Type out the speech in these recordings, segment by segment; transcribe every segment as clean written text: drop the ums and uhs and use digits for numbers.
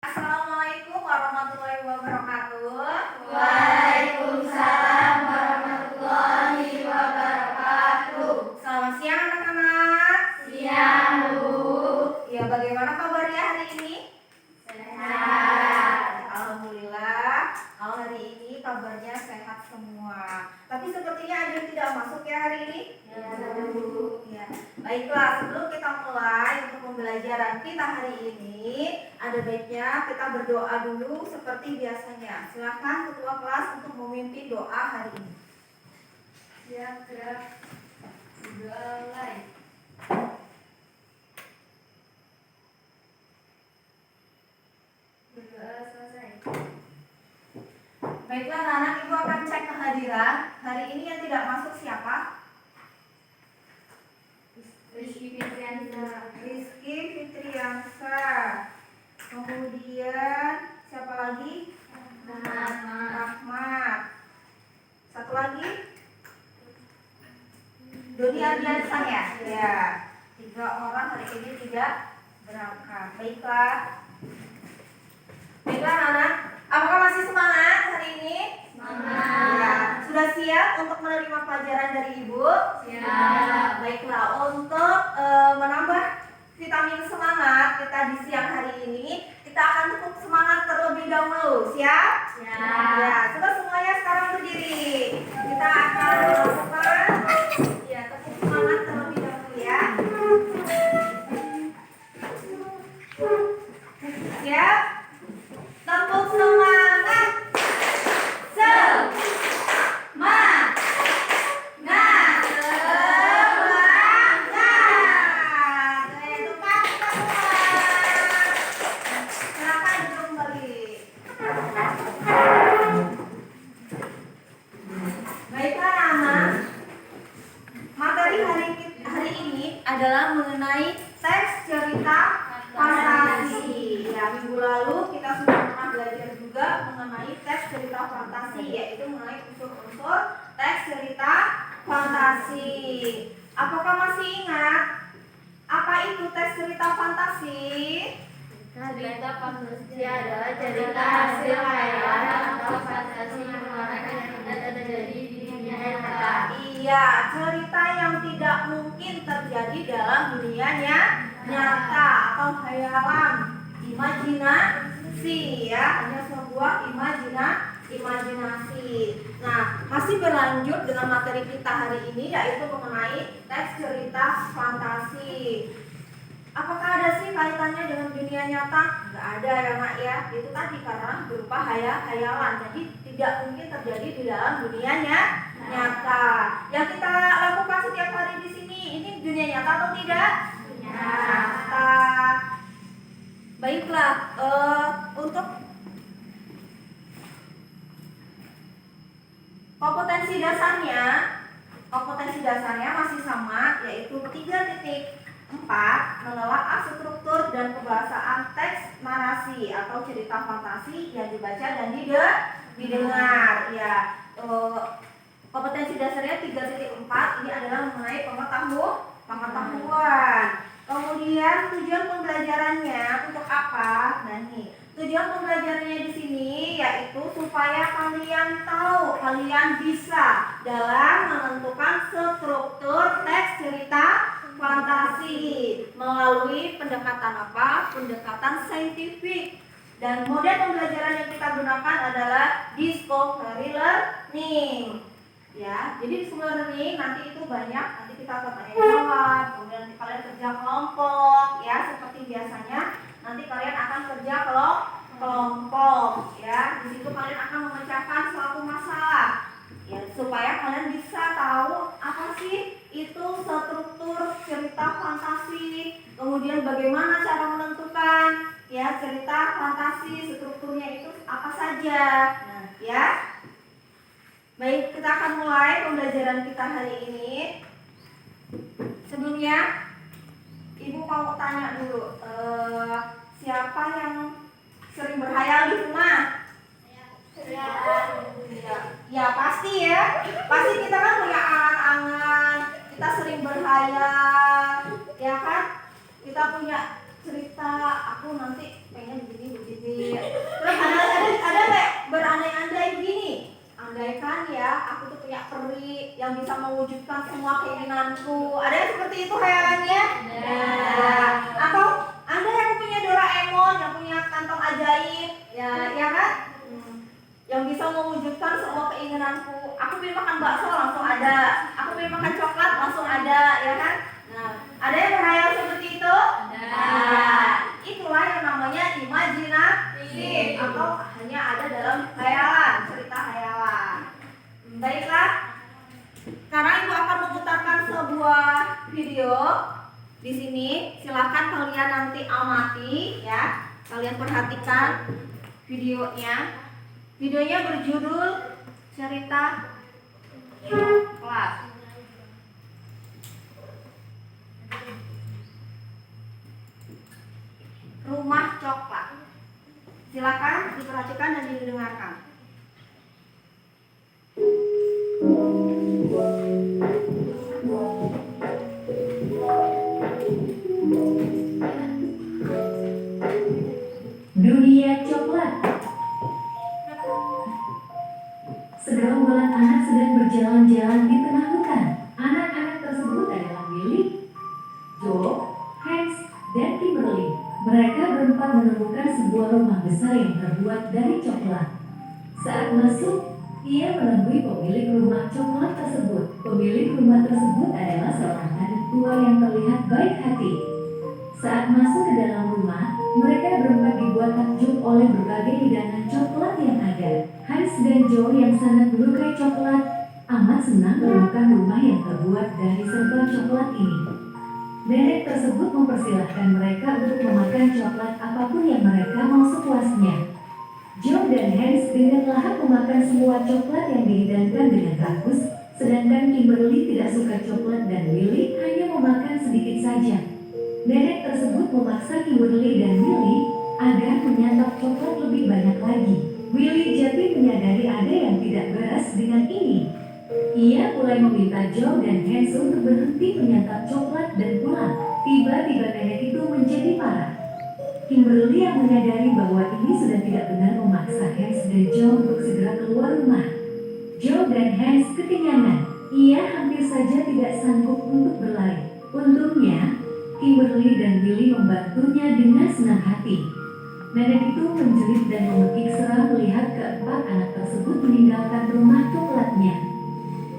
Assalamualaikum warahmatullahi wabarakatuh. Waalaikumsalam warahmatullahi wabarakatuh. Selamat siang anak-anak. Siang, Bu. Ya, bagaimana kabarnya hari ini? Sehat. Alhamdulillah, kalau hari ini kabarnya sehat semua. Tapi sepertinya ada yang tidak masuk ya hari ini? Ya, Bu. Ya. Baiklah, sebelum kita mulai untuk pembelajaran kita hari ini, ada baiknya kita berdoa dulu seperti biasanya. Silakan ketua kelas untuk memimpin doa hari ini. Siap, gerak. Mulai. Berdoa selesai. Baiklah anak-anak, ibu akan cek kehadiran. Hari ini yang tidak masuk siapa? Rizky Fitriansa. Rizky Fitriansa. Kemudian siapa lagi? Rahmat. Satu lagi? Doni Ardiansah ya? Ya. 3 orang hari ini tidak berangkat. Baiklah. Baiklah anak, apakah masih semangat hari ini? Semangat. Ya. Sudah siap untuk menerima pelajaran dari ibu? Siap. Baiklah, untuk menambah vitamin semangat kita di siang hari ini, kita akan tepuk semangat terlebih dahulu. Siap? Siap. Ya, coba semuanya sekarang berdiri. Kita akan melakukan tepuk semangat terlebih dahulu ya. Siap? Tepuk semangat. Semangat. Silakan duduk kembali. Baiklah anak, materi hari ini adalah mengenai teks cerita fantasi. Ya, minggu lalu kita sudah pernah belajar juga mengenai teks cerita fantasi, yaitu mengenai unsur-unsur teks cerita fantasi. Apakah masih ingat apa itu teks cerita fantasi? Cerita fantasi adalah cerita hasil khayalan atau fantasi yang tidak terjadi di dunia nyata. Iya, cerita yang tidak mungkin terjadi dalam dunianya nyata atau khayalan, imajinasi ya, hanya sebuah imajinasi. Nah, masih berlanjut dengan materi kita hari ini, yaitu mengenai teks cerita fantasi. Apakah ada sih kaitannya dengan dunia nyata? Nggak ada ya nak ya. Itu tadi karena berupa khayalan, jadi tidak mungkin terjadi di dalam dunianya nyata. Yang kita lakukan setiap hari di sini, ini dunia nyata atau tidak? Nyata. Baiklah, untuk kompetensi dasarnya masih sama, yaitu 3.4 menelaah struktur dan kebahasaan teks narasi atau cerita fantasi yang dibaca dan didengar. Ya, kompetensi dasarnya 3.4 ini adalah mengenai pengetahuan. Kemudian tujuan pembelajarannya untuk apa? Nah nih, tujuan pembelajarannya di sini yaitu supaya kalian tahu, kalian bisa dalam menentukan struktur teks cerita fantasi melalui pendekatan apa? Pendekatan saintifik. Dan model pembelajaran yang kita gunakan adalah discovery learning. Ya, jadi discovery learning nanti itu banyak, nanti kita akan tanya jawab, kemudian nanti kalian kerja kelompok, ya seperti biasanya. Nanti kalian akan kerja kelompok, ya. Di situ kalian akan memecahkan suatu masalah, ya, supaya kalian bisa tahu apa sih itu struktur cerita fantasi, kemudian bagaimana cara menentukan ya cerita fantasi, strukturnya itu apa saja. Nah, ya. Baik, kita akan mulai pembelajaran kita hari ini. Sebelumnya, Ibu mau tanya dulu, siapa yang sering berhayal di rumah? Ya pasti ya. Pasti kita kan punya angan-angan, kita sering berhayal, ya kan? Kita punya cerita, aku nanti pengen begini semua keinginanku. Ada yang seperti itu hayalannya? Nah, atau Anda yang punya Doraemon, yang punya kantong ajaib, ya kan? Yang bisa mewujudkan semua keinginanku. Aku pengen makan bakso langsung ada. Aku pengen makan coklat langsung ada, ya kan? Nah, ada yang berhayal seperti itu? Nah, itulah yang namanya imajinasi atau hanya ada dalam hayalan, cerita hayalan. Baiklah, sekarang Ibu akan memutarkan sebuah video di sini. Silakan kalian nanti amati, ya. Kalian perhatikan videonya. Videonya berjudul Cerita Coklat. Rumah Coklat. Silakan diperhatikan dan didengarkan. Dunia coklat. Segerombolan anak sedang berjalan-jalan di tengah hutan. Anak-anak tersebut adalah Willy, Joe, Hans, dan Kimberly. Mereka berempat menemukan sebuah rumah besar yang terbuat dari coklat. Saat masuk, ia menemui pemilik rumah coklat tersebut. Pemilik rumah tersebut adalah seorang anak tua yang terlihat baik hati. Saat masuk ke dalam rumah, mereka berempat dibuat takjub oleh berbagai hidangan coklat yang ada. Hans dan Joe yang sangat menyukai coklat, amat senang menemukan rumah yang terbuat dari serba coklat ini. Nenek tersebut mempersilahkan mereka untuk memakan coklat apapun yang mereka mau sepuasnya. Joe dan Hans dengan lahap memakan semua coklat yang dihidangkan dengan rakus, sedangkan Kimberly tidak suka coklat dan Willy hanya memakan sedikit saja. Nenek tersebut memaksa Kimberly dan Willy agar menyantap coklat lebih banyak lagi. Willy jadi menyadari ada yang tidak beres dengan ini. Ia mulai meminta Joe dan Hans untuk berhenti menyantap coklat dan pulang. Tiba-tiba nenek itu menjadi marah. Kimberly yang menyadari bahwa ini sudah tidak benar memaksa Hans dan Joe untuk segera keluar rumah. Joe dan Hans kekenyangan. Ia hampir saja tidak sanggup untuk berlari. Untungnya, Kimberly dan Willy membantunya dengan senang hati. Nenek itu menjerit dan memekik serang melihat keempat anak tersebut meninggalkan rumah coklatnya.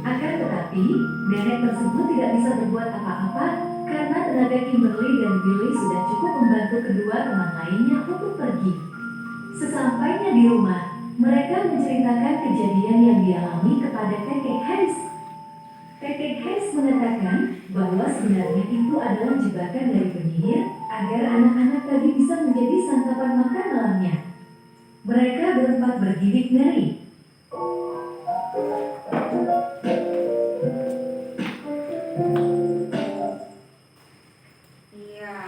Akan tetapi, nenek tersebut tidak bisa berbuat apa-apa karena tenaga Kimberly dan Willy sudah cukup membantu kedua teman lainnya untuk pergi. Sesampainya di rumah, mereka menceritakan kejadian yang dialami kepada kakek Hans. Kakek Hans mengatakan bahwa sebenarnya itu adalah jebakan dari penyihir agar anak-anak tadi bisa menjadi santapan makan malamnya. Mereka berempat bergidik ngeri. Iya.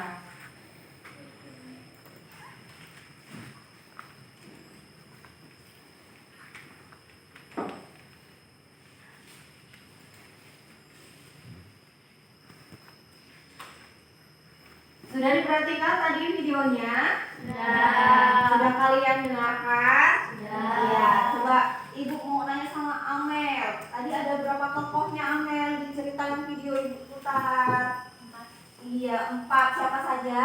Sudah diperhatikan tadi videonya? Sudah kalian dengarkan? Iya. Coba Ibu mau nanya sama Amel. Tadi ada berapa tokohnya Amel di cerita yang video Ibu putar? Iya, 4. Siapa saja?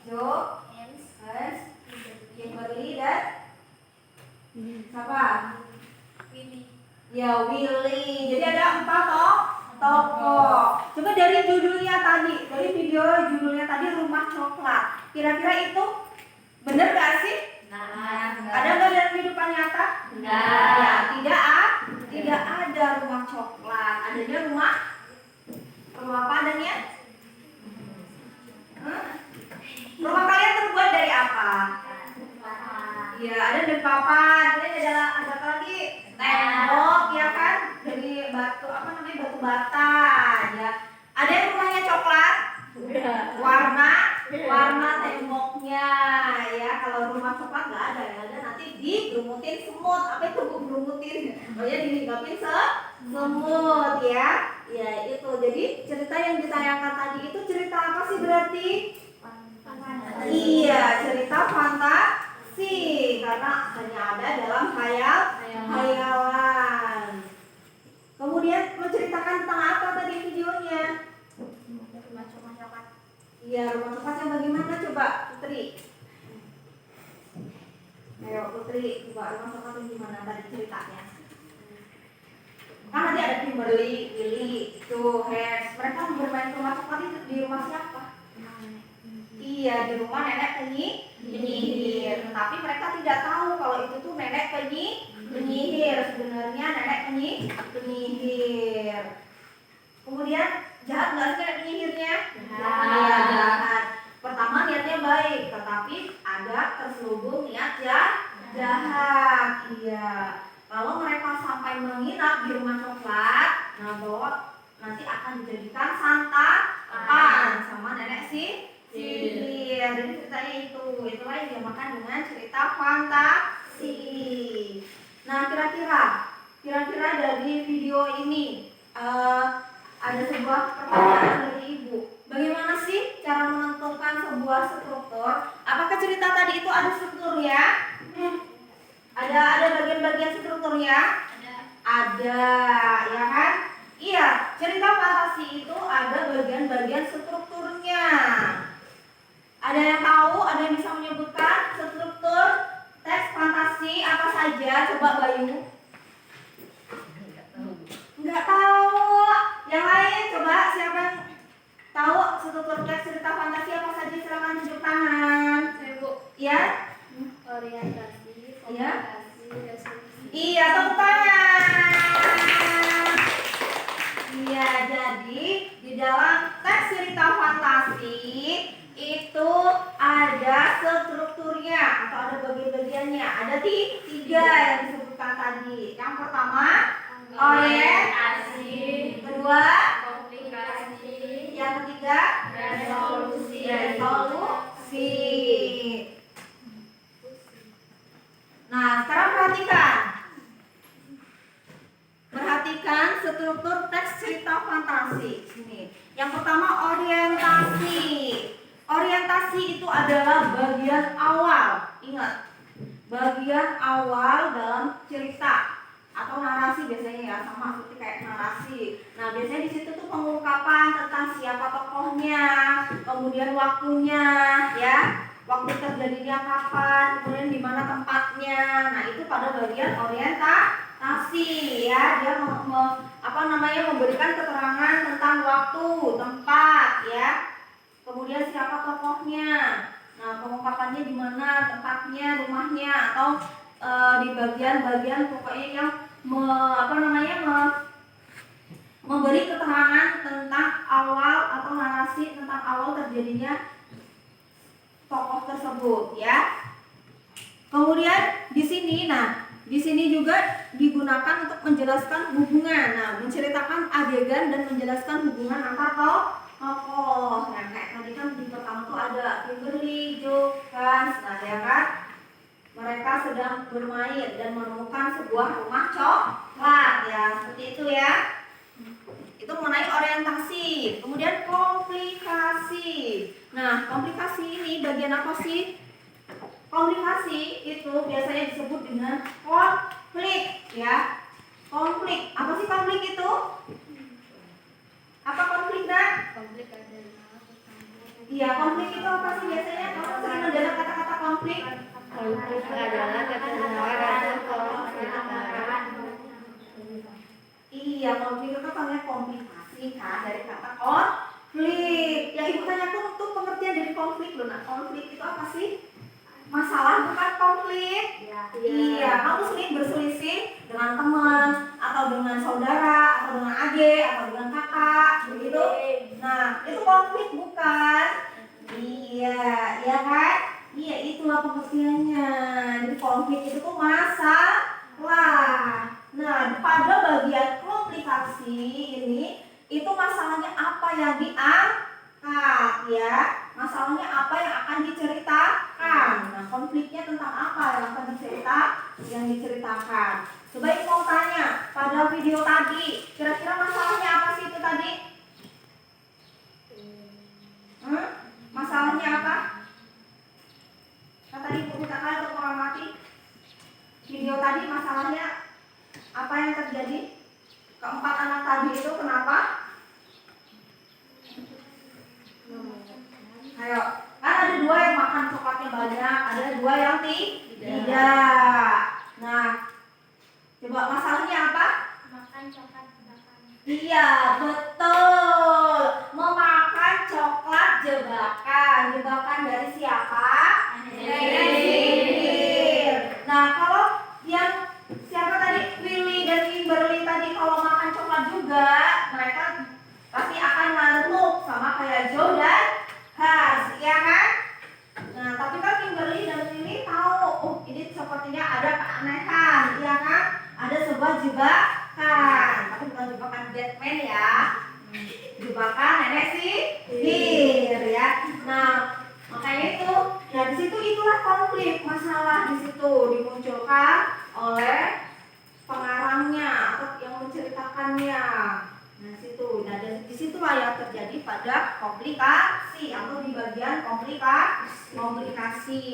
Joe, Hans, Kimberly dan siapa? Ya, Willy. Jadi ada 4 tokoh. Coba dari judulnya tadi, dari video judulnya tadi Rumah Coklat. Kira-kira itu benar gak sih? Ada nggak dalam kehidupan nyata? Ya, tidak ada rumah coklat. Adanya rumah apa adanya? Rumah kalian terbuat dari apa? Ya, ada dari papan. Ini ada apa lagi? Tembok, ya kan? Dari batu batu bata. Ya. Ada yang rumahnya coklat? Warna temboknya, ya. Kalau rumah coklat nggak ada, ya. Ada nanti digerumutin semut. Apa itu gerumutin? Oh ya, dihinggapin semut, ya. Ya itu. Jadi cerita yang ditayangkan tadi itu cerita apa sih berarti? Iya, cerita fantasi karena hanya ada dalam hayalan. Kemudian menceritakan tentang Iya, rumah coklat yang bagaimana coba Putri? Ayo Putri, coba rumah coklat yang gimana tadi ceritanya? Kan tadi ada Kimberly, Lily, itu Hans. Mereka bermain rumah coklat itu di rumah siapa? Iya, di rumah nenek penyihir. Tapi mereka tidak tahu kalau itu tuh nenek penyihir. Sebenarnya nenek penyihir. Kemudian jahat nggak sih nenek penyihirnya? Iya, jahat. Pertama niatnya baik, tetapi ada terselubung niat jahat. Iya. Kalau mereka sampai menginap di rumah coklat, nah bahwa nanti akan dijadikan santapan sama nenek sihir. Jadi ceritanya itulah yang dinamakan dengan cerita fantasi. Nah kira-kira dari video ini ada sebuah pertanyaan dari ibu. Bagaimana sih cara menentukan sebuah struktur? Apakah cerita tadi itu ada strukturnya? Ada bagian-bagian strukturnya? Ada, ya kan? Iya, cerita fantasi itu ada bagian-bagian strukturnya. Ada yang tahu? Ada yang bisa menyebutkan struktur teks fantasi apa saja? Coba Bayu. Enggak tahu. Yang lain coba siapa yang tahu struktur teks cerita fantasi apa saja? Silakan tunjuk tangan. Ibu. Ya? Orientasi, Iya. komunikasi, resolusi. Iya, tepuk tangan. Iya, jadi di dalam teks cerita fantasi itu ada strukturnya atau ada bagian-bagiannya. Ada tiga yang disebutkan tadi. Yang pertama orientasi, kedua Komunikasi, yang ketiga resolusi. Nah, sekarang perhatikan struktur teks cerita fantasi. Sini. Yang pertama orientasi. Orientasi itu adalah bagian awal. Ingat, bagian awal dalam cerita atau narasi biasanya ya, sama seperti kayak narasi. Nah, biasanya di situ tuh pengungkapan tentang siapa tokohnya, kemudian waktunya, ya. Waktu terjadinya kapan, kemudian di mana tempatnya. Nah, itu pada bagian orientasi ya. Dia memberikan keterangan tentang waktu, tempat ya. Kemudian siapa tokohnya. Nah, pengungkapannya di mana, tempatnya, rumahnya atau di bagian-bagian pokoknya yang memberi keterangan tentang awal atau narasi tentang awal terjadinya tokoh tersebut ya. Kemudian di sini juga digunakan untuk menjelaskan hubungan. Nah, menceritakan adegan dan menjelaskan hubungan antar tokoh. Nah, kayak tadi kan di pertama tuh ada Kimberly, Joe, Hans, nah ya kan? Mereka sedang bermain dan menemukan sebuah rumah coklat ya, seperti itu ya. Itu mengenai orientasi. Kemudian komplikasi. Nah, komplikasi ini bagian apa sih? Komplikasi itu biasanya disebut dengan konflik ya. Konflik. Apa sih konflik itu? Apa konflik, Nak? Konflik adalah Iya, konflik itu apa sih biasanya? Kamu sering mendengar kata-kata konflik? konflik adalah ketegangan atau pertengkaran. Iya, konflik itu namanya komplikasi kan, dari kata konflik. Yang ibu tanyakan untuk pengertian dari konflik loh. Nah, konflik itu apa sih? Masalah bukan konflik. Iya, kamu sering berselisih dengan teman atau dengan saudara atau dengan adik atau dengan kakak, begitu. Nah, itu konflik bukan? Iya, iya kan? Iya, itulah pengertiannya. Jadi konflik itu tuh masalah. Nah, pada bagian komplikasi ini itu masalahnya apa yang diangkat ya. Masalahnya apa yang akan diceritakan. Nah, konfliknya tentang apa yang akan diceritakan. Coba ibu mau tanya, pada video tadi, kira-kira masalahnya apa sih itu tadi? Masalahnya apa? Kan tadi ibu minta kalian untuk mengamati video tadi, masalahnya apa yang terjadi? Keempat anak tadi itu kenapa? Ayo, kan ada dua yang makan coklatnya banyak, ada dua yang tidak. Nah, coba masalahnya apa? Makan coklat jebakan. Iya, betul. Memakan coklat jebakan. Jebakan dari siapa? Dari sihir. Nah, kalau yang siapa tadi? Willy dan Kimberly tadi kalau makan coklat juga, mereka pasti akan ngantuk sama kayak Joe dan Has, iya kan? Nah, tapi kan Kimberly dan Willy tahu, oh ini sepertinya ada keanehan, iya kan? Ada sebuah jebakan, tapi bukan jebakan Batman ya, jebakan nenek sihir ya. Nah, makanya itu, nah di situ itulah konflik masalah di situ dimunculkan oleh pengarangnya atau yang menceritakannya. Nah situ, nah dari disitulah yang terjadi pada komplikasi atau di bagian komplikasi.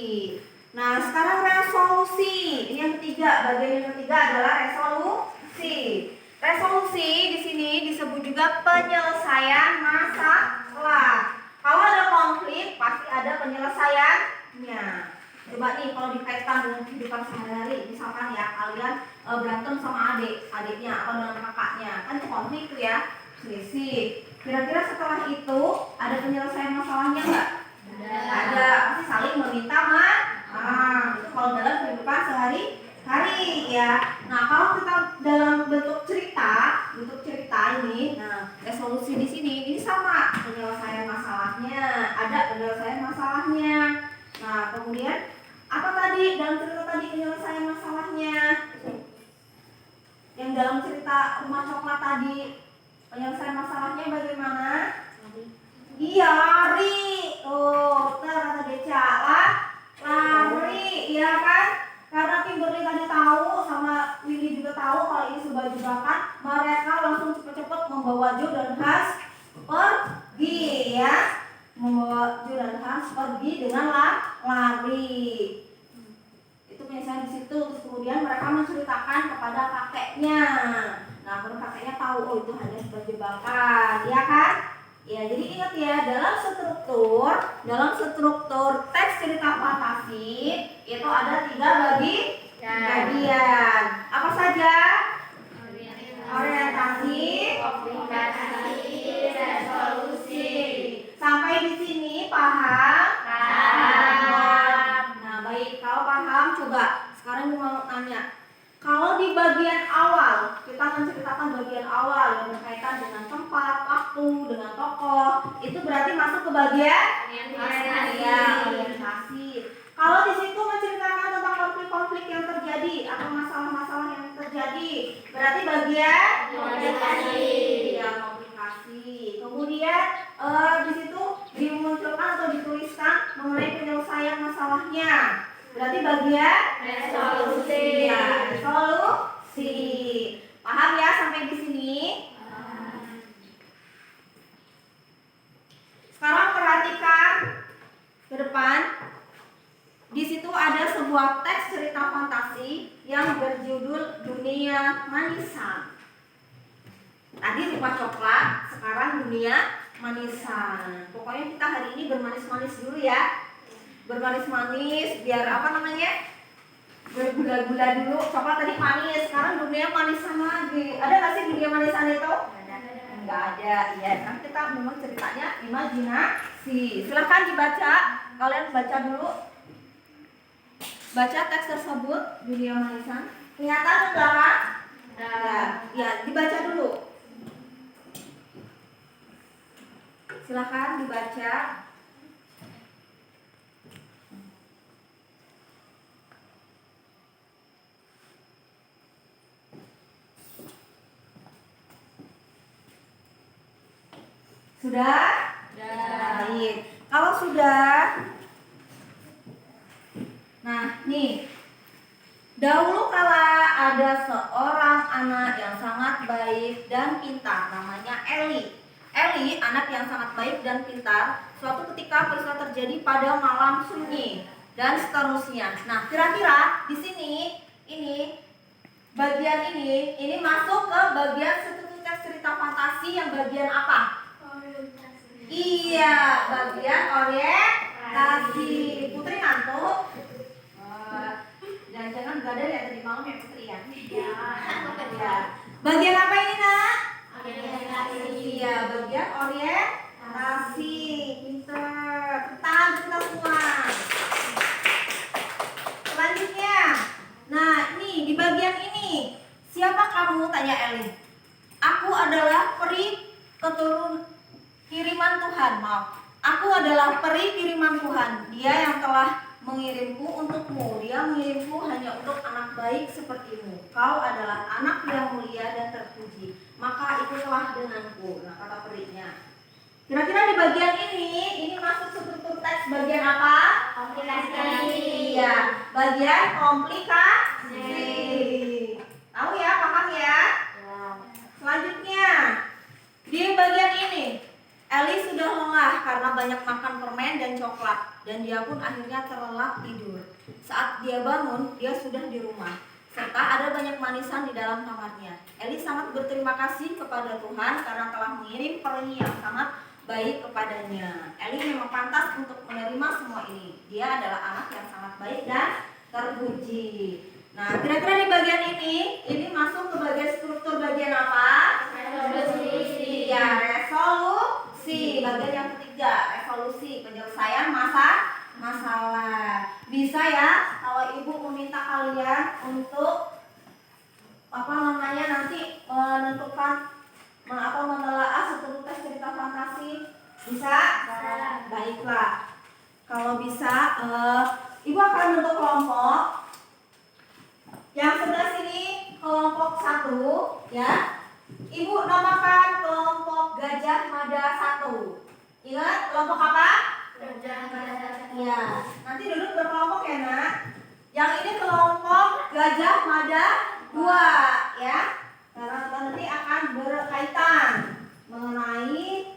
Nah sekarang resolusi, ini yang ketiga, bagian yang ketiga adalah resolusi. Resolusi di sini disebut juga penyelesaian masalah. Kalau ada konflik pasti ada penyelesaiannya. Coba nih kalau dikaitkan dengan kehidupan sehari-hari, misalkan ya kalian berantem sama adiknya atau dengan kakaknya, kan itu konflik tuh ya, selisih. Kira-kira setelah itu ada penyelesaian masalahnya nggak? Ada, pasti saling meminta maaf. Itu kalau dalam kehidupan sehari-hari ya. Nah kalau kita dalam bentuk cerita ini, nah resolusi di sini ini sama penyelesaian masalahnya, ada penyelesaian masalahnya. Nah kemudian apa tadi dalam cerita tadi penyelesaian masalahnya? Yang dalam cerita rumah coklat tadi penyelesaian masalahnya bagaimana? Iya lari. Tuh, kata Deca lari, iya kan? Karena Kimberly tadi tahu sama Willy juga tahu kalau ini sebuah jebakan, mereka langsung cepet-cepet membawa Joe dan Hans pergi ya. Membawa Joe dan Hans pergi dengan lari. Itu penyelesaian di situ. Terus kemudian mereka menceritakan kepada kakeknya. Nah, baru kakeknya tahu oh itu hanya sebuah jebakan, ya kan? Ya, jadi ingat ya, dalam struktur teks cerita fantasi itu ada 3 bagian. Apa saja? Orientasi, Komplikasi, resolusi. Sampai di sini paham? Paham. Nah, baik, kalau paham coba sekarang mau tanya. Kalau di bagian awal, kita menceritakan bagian awal yang berkaitan dengan tempat, waktu, dengan tokoh, itu berarti masuk ke bagian orientasi. Kalau di situ menceritakan tentang konflik-konflik yang terjadi atau masalah-masalah yang terjadi, berarti bagian Komplikasi. Ya, komplikasi. Kemudian di situ dimunculkan atau dituliskan mengenai penyelesaian masalahnya. Berarti bagian Resolusi. Ya, resolusi. Paham ya sampai di sini? Sekarang perhatikan ke depan. Di situ ada sebuah teks cerita fantasi yang berjudul Dunia Manisan. Tadi rupa coklat, sekarang dunia manisan. Pokoknya kita hari ini bermanis-manis dulu ya. Bermanis-manis biar apa namanya? Bergula-gula dulu. Coklat tadi manis, sekarang dunia manisan lagi. Ada nggak sih dunia manisan itu? Nggak ada. Ya, kan kita memang ceritanya imajinasi. Silahkan dibaca. Kalian baca dulu. Baca teks tersebut dunia manisan. Kelihatan enggak kan? Ya, dibaca dulu. Silahkan dibaca. Sudah? Baik. Kalau sudah, nah nih, dahulu kala ada seorang anak yang sangat baik dan pintar, namanya Eli. Eli, anak yang sangat baik dan pintar, suatu ketika peristiwa terjadi pada malam sunyi dan seterusnya. Nah, kira-kira di sini bagian ini masuk ke bagian struktur teks cerita fantasi yang bagian apa? Iya, bagian orientasi. Putri ngantuk? Jangan-jangan gak ada ya tadi malam ya Putri ya? Iya. Bagian apa ini nak? Iya, bagian orientasi. Pinter. Tangan kita semua. Selanjutnya, nah ini di bagian ini siapa kamu? Tanya Eli. Aku adalah peri kiriman Tuhan. Maaf, aku adalah peri kiriman Tuhan. Dia yang telah mengirimku untukmu. Dia mengirimku hanya untuk anak baik sepertimu. Kau adalah anak yang mulia dan terpuji. Maka ikutlah denganku. Nah, kata perinya. Kira-kira di bagian ini masuk struktur teks bagian apa? Komplikasi. Iya, bagian komplikasi. Tahu ya, paham ya? Selanjutnya, di bagian ini, Eli sudah lengah karena banyak makan permen dan coklat, dan dia pun akhirnya terlelap tidur. Saat dia bangun, dia sudah di rumah, serta ada banyak manisan di dalam kamarnya. Eli sangat berterima kasih kepada Tuhan karena telah mengirim peri yang sangat baik kepadanya. Eli memang pantas untuk menerima semua ini. Dia adalah anak yang sangat baik dan terpuji. Nah, kira-kira di bagian ini masuk ke bagian struktur bagian apa? Resolusi. Ya, resolusi. Bagian yang ketiga, resolusi, penyelesaian masalah. Bisa ya, kalau ibu meminta kalian untuk nanti menentukan menelaah struktur tes cerita fantasi. Bisa? Baiklah. Kalau bisa, ibu akan bentuk kelompok. Yang sebelah sini kelompok 1, ya. Ibu namakan kelompok Gajah Mada 1. Ingat kelompok apa? Gajah Mada 1. Ya. Nanti duduk berkelompok ya nak. Yang ini kelompok Gajah Mada 2, ya. Karena nanti akan berkaitan mengenai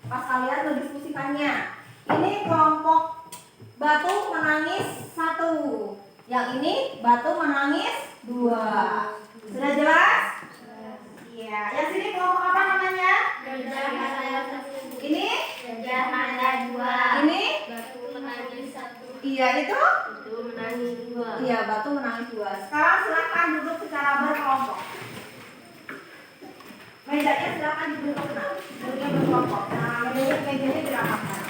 pas kalian mendiskusikannya. Ini kelompok Batu Menangis 1. Yang ini Batu Menangis 2. Sudah jelas? Iya. Yang sini kelompok apa namanya? Gajah Mada 1. Ini Gajah Mada 2. Ini Batu Menangis 1. iya itu? Batu Menangis 2. Iya, Batu Menangis 2. Sekarang silakan duduk secara berkelompok. Mejanya silakan duduk duduknya berkelompok. Nah, mejanya dirapatkan.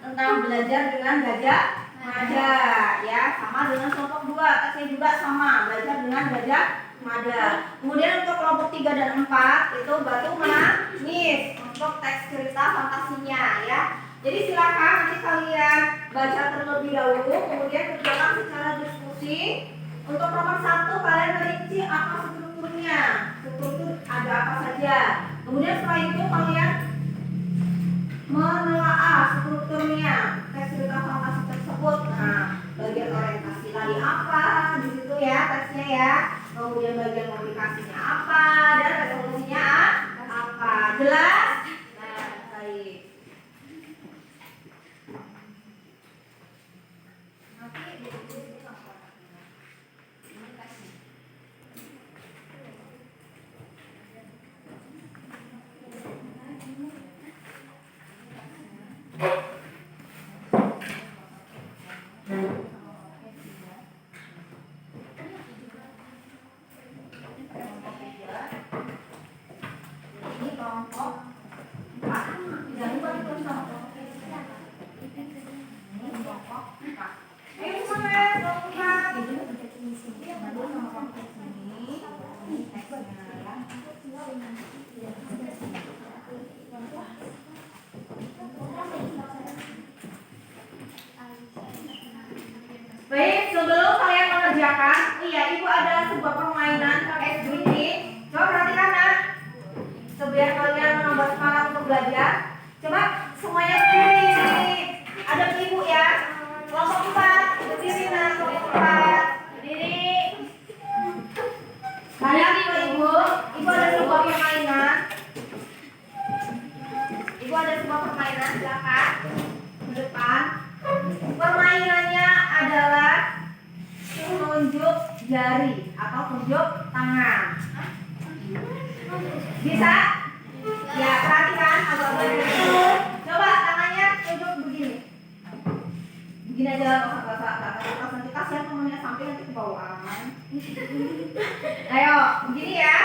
Tentang belajar dengan Gajah Mada, ya, sama dengan kelompok 2, tesnya juga sama, belajar dengan Gajah Mada. Kemudian untuk kelompok 3 dan 4 itu Batu Menangis untuk teks cerita fantasinya, ya. Jadi silakan nanti kalian baca terlebih dahulu, kemudian kerjakan secara diskusi. Untuk nomor 1 kalian merinci apa strukturnya, struktur ada apa saja. Kemudian setelah itu kalian menelaah strukturnya teks cerita fantasi tersebut. Nah, bagian orientasi tadi apa di situ ya teksnya ya. Kemudian bagian komunikasinya apa dan resolusinya apa. Jelas? Nah, baik. kelompok 4. Jangan lupa ditulis sama kelompok 4. Ayo semuanya kelompok 4. Lalu sama kelompok sini. Nextnya ya. Baik, sebelum kalian mengerjakan, iya, ibu ada sebuah permainan pakai sedikit. Coba perhatikan ya. Biar kalian menambah semangat untuk belajar. Coba semuanya berdiri. Ada ibu ya. Kelompok 4 berdiri, nah kelompok 4 berdiri. Kalian ke ibu. Ibu ada sebuah permainan. Ibu ada sebuah permainan, silakan ke depan. Permainannya adalah tunjuk jari atau tunjuk tangan. Bisa? Ya, perhatikan agak-agak dulu. Coba tangannya tunjuk begini. Begini aja, nanti kasihan temennya sampai nanti ke bawah. Ayo, begini ya.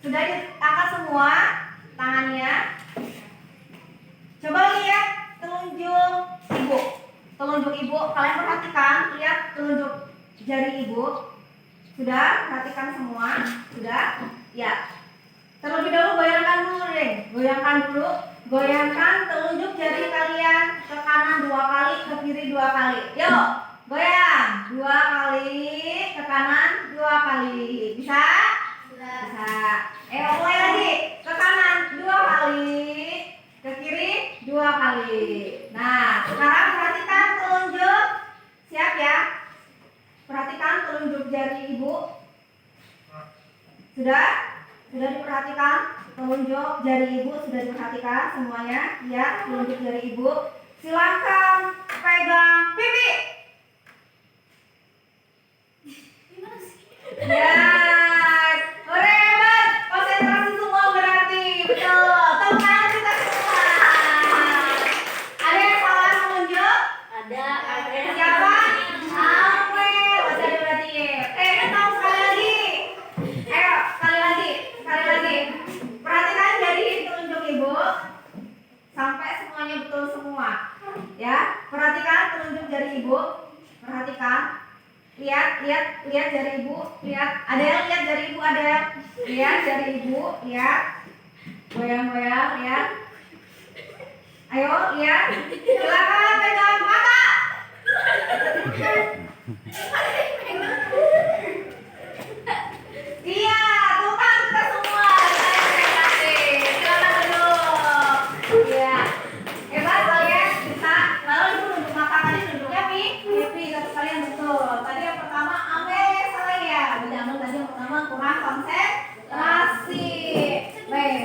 Sudah diangkat semua tangannya. Coba lihat telunjuk ibu. Telunjuk ibu, kalian perhatikan, lihat telunjuk jari ibu. Sudah? Perhatikan semua. Sudah? Ya. Terlebih dahulu goyangkan dulu deh. Goyangkan telunjuk jari kalian ke kanan 2 kali, ke kiri 2 kali. Yuk, goyang 2 kali, ke kanan 2 kali. Bisa? Bisa. Mulai lagi. Ke kanan 2 kali, ke kiri 2 kali. Nah, sekarang perhatikan telunjuk. Siap ya? Perhatikan telunjuk jari ibu. Sudah? Sudah diperhatikan? Telunjuk jari ibu sudah diperhatikan semuanya? Ya, telunjuk jari ibu. Silakan pegang pipi. Ya, hebat. Konsentrasi semua berarti. Betul. Tepuk tangan kita semua. Ada yang salah telunjuk? Ada. Siapa? Amel. Masih ada berarti. Tahu sekali lagi. Ayo, sekali lagi. Perhatikan jari telunjuk ibu sampai semuanya betul semua. Ya, perhatikan telunjuk jari ibu. Perhatikan. Lihat jari ibu. Lihat. Ada yang lihat jari ibu? Ada yang lihat jari ibu? Lihat. Goyang-goyang. Lihat. Ayo, lihat. Silakan pegang mata. Iya, tuh kan kita semua konsentrasi. Silakan duduk. Iya, hebat kalian bisa. Lalu ibu nunjuk mata tadi nunjuknya pipi. Tapi kalian betul. Tadi yang pertama Amel salah ya. Berarti Amel tadi yang pertama kurang konsentrasi. Baik.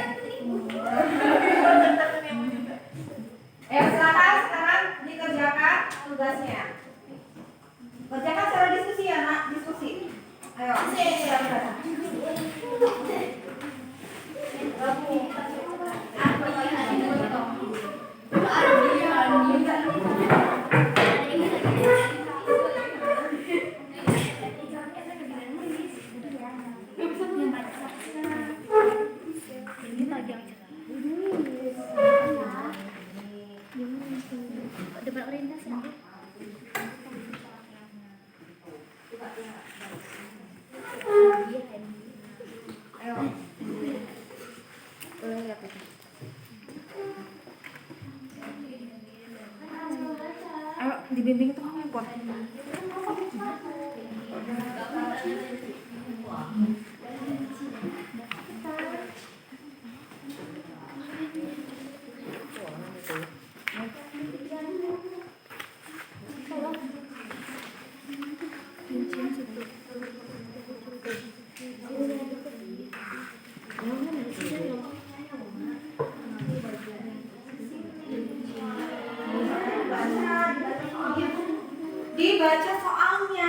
Silakan sekarang dikerjakan tugasnya. Kerjakan secara diskusi ya, Nak. Diskusi. Ayo, silakan. Debat orientasi. Ayo. Boleh lihat itu. Ayo dibimbing tuh kamu kuat.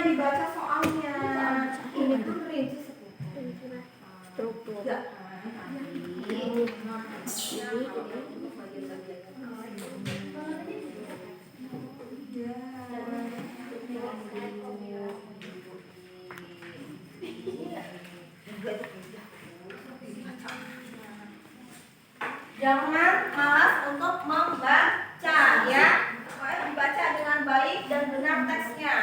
Dibaca soalnya. Ini kan rinci struktur. Jangan malas untuk membaca ya. Pokoknya dibaca dengan baik dan benar teksnya.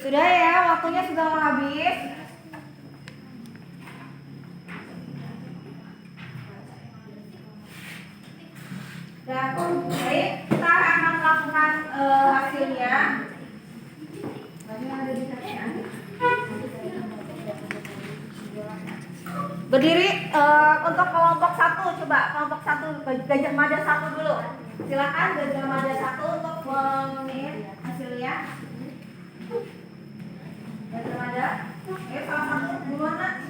Sudah ya, waktunya sudah mau habis. Dan baik, kita akan melakukan hasilnya. Berdiri untuk kelompok 1, coba kelompok 1 Gajah Mada 1 dulu. Silakan Gajah Mada 1 untuk mengingat hasilnya. Gajah Mada, salah satu duluan nak.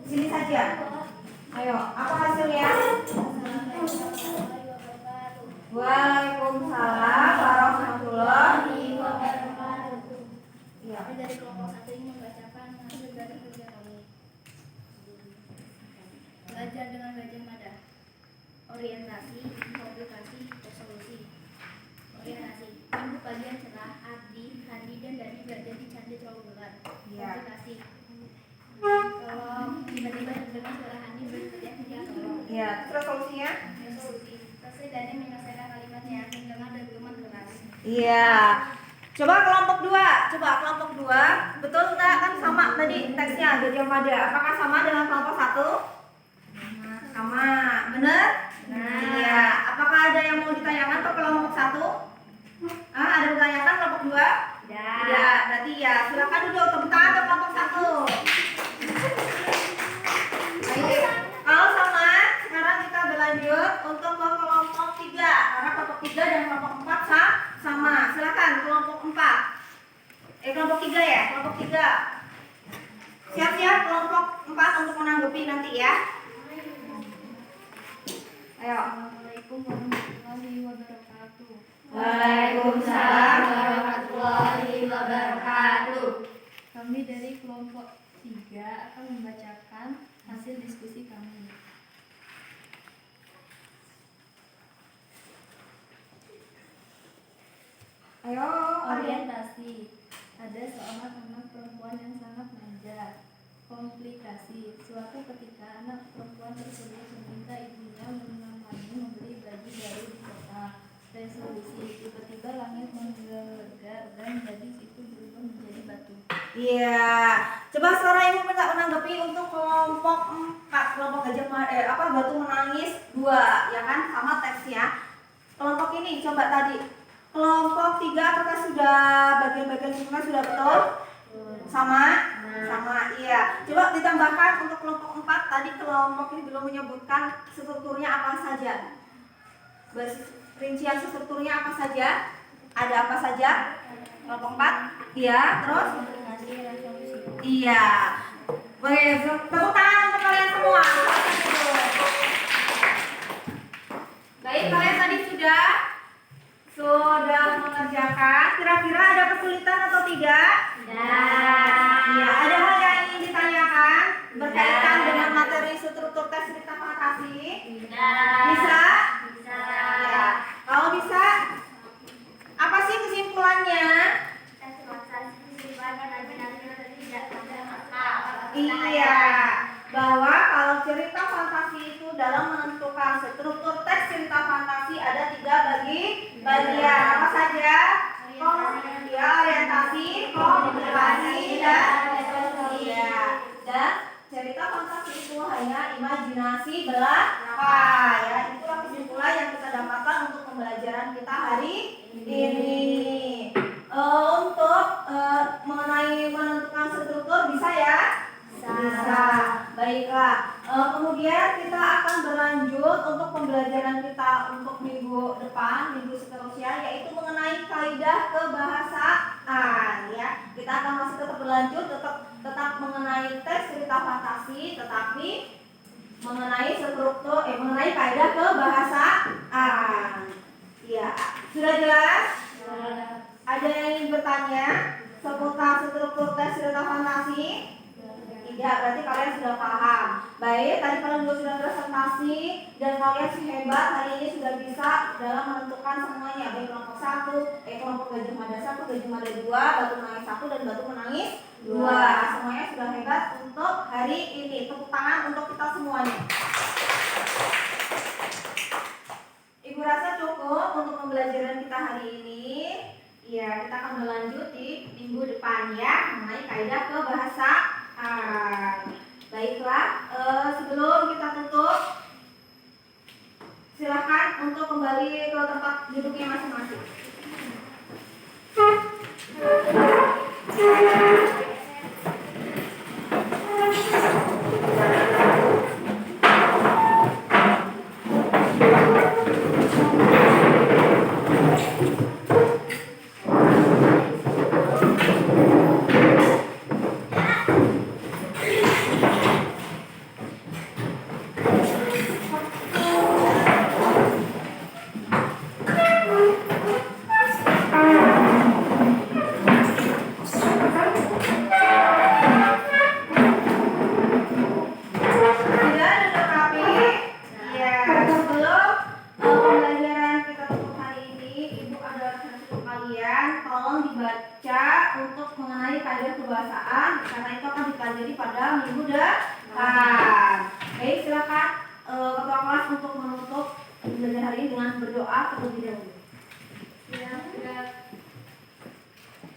Sini saja. Ayo, apa hasilnya? Waalaikumsalam warahmatullahi wabarakatuh. Ya. Dari kelompok 1 ini membacakan hasil dari kerja kami. Belajar dengan Gajah Mada. Orientasi, komplikasi, resolusi. Orientasi. Minggu pagi yang cerah, Ardi, Hadi, dan Dani belajar di candi terlalu gelap. Komplikasi. Kalau tiba-tiba terdengar suara Hadi berteriak minta tolong. Ya, terus solusinya? Resolusi. Selesai Dani menyelesaikan kalimatnya, mendengar dentuman keras. Iya. Coba kelompok 2, betul nggak? Kan sama tadi teksnya Gajah Mada. Apakah sama dengan kelompok 1? Sama, benar? Iya. Apakah ada yang mau ditanyakan ke kelompok 1? Ada pertanyaan kelompok 2? Tidak. Berarti ya, silakan duduk. Tepuk tangan ke kelompok 1. Baik. Kalau sama, sekarang kita berlanjut untuk ke kelompok 3. Karena kelompok 3 dan kelompok 4 sama. Silakan kelompok 4. Kelompok 3 ya, kelompok 3. Siap-siap kelompok 4 untuk menanggapi nanti ya. Ayo. Assalamualaikum warahmatullahi wabarakatuh. Waalaikumsalam warahmatullahi wabarakatuh. Kami dari kelompok 3 akan membacakan hasil diskusi kami. Ayo, Orientasi. Ada seorang anak perempuan yang sangat manja. Komplikasi. Suatu ketika anak perempuan tersebut meminta ibunya menemani membeli baju baru di kota. Resolusi. Tiba-tiba langit menggelegar dan gadis itu berubah menjadi batu. Iya. Coba suara ibu minta menanggapi untuk kelompok 4, kelompok Batu Menangis 2, ya kan? Sama teksnya. Kelompok ini coba tadi. Kelompok 3 apakah sudah bagian-bagian semua sudah betul? Sama? Sama, iya. Coba ditambahkan untuk kelompok 4, tadi kelompok ini belum menyebutkan strukturnya apa saja. Rincian strukturnya apa saja? Ada apa saja? Kelompok 4? Iya, terus? Komplikasi, resolusi. Iya. Baik, tepuk tangan untuk kalian semua. Baik, kalian tadi sudah mengerjakan. Kira-kira ada kesulitan atau tidak? Iya, ada hal yang ingin ditanyakan berkaitan dengan materi struktur tes cerita fantasi? Bisa? Ya. Kalau bisa, apa sih kesimpulannya? Iya, bahwa kalau cerita fantasi itu dalam menentukan struktur teks cerita fantasi ada 3 bagian. Apa saja? Orientasi, komplikasi, dan resolusi. Dan cerita fantasi itu hanya imajinasi belaka. Ya, itulah kesimpulan yang kita dapatkan untuk pembelajaran kita hari ini. Untuk mengenai menentukan struktur bisa ya? Bisa. Baiklah. Kemudian kita akan berlanjut untuk pembelajaran kita untuk minggu depan, minggu seterusnya, yaitu mengenai kaidah kebahasaan. Ya, kita akan masih tetap berlanjut, tetap mengenai teks cerita fantasi, tetapi mengenai mengenai kaidah kebahasaan. Ya, sudah jelas? Ada yang ingin bertanya seputar struktur tes cerita fantasi? Tidak, berarti kalian sudah paham. Baik, tadi kalian juga sudah presentasi dan kalian hebat hari ini sudah bisa dalam menentukan semuanya. Baik kelompok 1, kelompok Gajah Mada 1, Gajah Mada 2, Batu Menangis 1 dan Batu Menangis 2. Semuanya sudah hebat untuk hari ini. Tepuk tangan untuk kita semuanya. Ibu akan berlanjut di minggu depan ya, mengenai kaidah kebahasaan. Baiklah, sebelum kita tutup, silakan untuk kembali ke tempat duduknya masing-masing.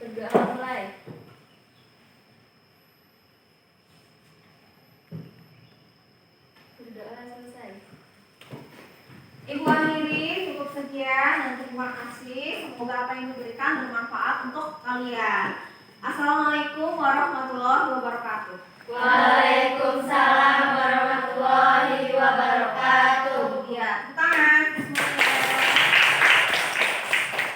Berdoa mulai. Berdoa selesai. Ibu akhiri cukup sekian dan terima kasih. Semoga apa yang diberikan bermanfaat untuk kalian. Assalamualaikum warahmatullahi wabarakatuh. Waalaikumsalam.